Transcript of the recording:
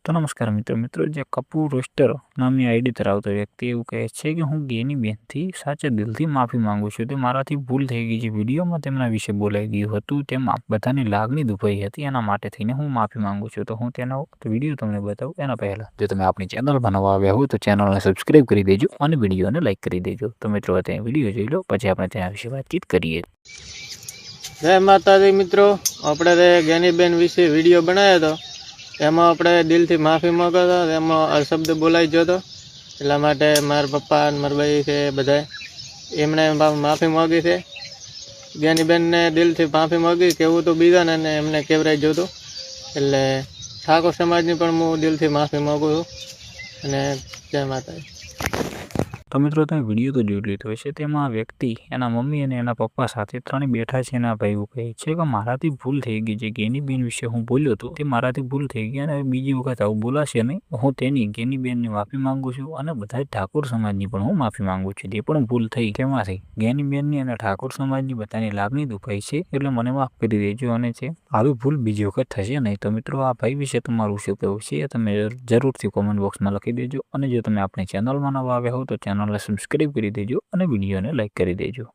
તો નમસ્કાર મિત્રો જે કપૂર રોસ્ટર નામની આઈડી ધરાવતો વ્યક્તિ એવું કહે છે કે હું ગેની બેનથી સાચા દિલથી માફી માંગુ છું. તે મારાથી ભૂલ થઈ ગઈ છે. વિડીયોમાં તેમના વિશે બોલાઈ ગયું હતું. તેમાં બધાની લાગણી દુભાઈ હતી. એના માટે થઈને હું માફી માંગુ છું. તો હું તેનો વિડીયો તમને બતાવું એના પહેલાં જો તમે આપણી ચેનલ બનાવવા આવ્યા હોય તો ચેનલને સબસ્ક્રાઈબ કરી દેજો અને વિડીયોને લાઇક કરી દેજો. તો મિત્રો તે વિડીયો જોઈ લો, પછી આપણે તેના વિશે વાતચીત કરીએ. જય માતાજી મિત્રો, આપણે ગેનીબેન વિશે વિડીયો બનાવ્યો હતો. એમાં આપણે દિલથી માફી માંગો હતો. એમાં અશબ્દ બોલાઈ ગયો હતો. એટલા માટે મારા પપ્પા અને મારા ભાઈ છે બધા એમણે માફી માગી છે. ગેનીબેનને દિલથી માફી માગી કેવું તો બીજાને અને એમને કેવરાઈ ગયું હતું. એટલે ઠાકોર સમાજની પણ હું દિલથી માફી માગું છું. અને જય માતાજી. તો મિત્રો તમે વિડીયો તો જોઈ લીધો હશે. તેમાં વ્યક્તિ એના મમ્મી અને એના પપ્પા સાથે ત્રણે બેઠા છે. એના ભાઈ કહે છે કે મારાથી ભૂલ થઈ ગઈ છે. ગેનીબેન વિશે હું બોલ્યો હતો તે મારાથી ભૂલ થઈ ગઈ અને બીજી વખત આવું બોલાશે નહીં. હું તેની ગેનીબેનની માફી માંગુ છું અને બધા ઠાકોર સમાજની પણ હું માફી માંગુ છું. જે પણ ભૂલ થઈ તેમાંથી ગેનીબેનની અને ઠાકોર સમાજની બધાની લાગણી દુભાઈ છે. એટલે મને માફ કરી દેજો અને છે આવી ભૂલ બીજી વખત થશે નહીં. તો મિત્રો આ ભાઈ વિશે તમારું શું કહેવું છે એ તમે જરૂરથી કોમેન્ટ બોક્સમાં લખી દેજો. અને જો તમે આપણી ચેનલમાં નવા આવ્યા હો તો ચેનલને સબસ્ક્રાઈબ કરી દેજો અને વિડીયોને લાઇક કરી દેજો.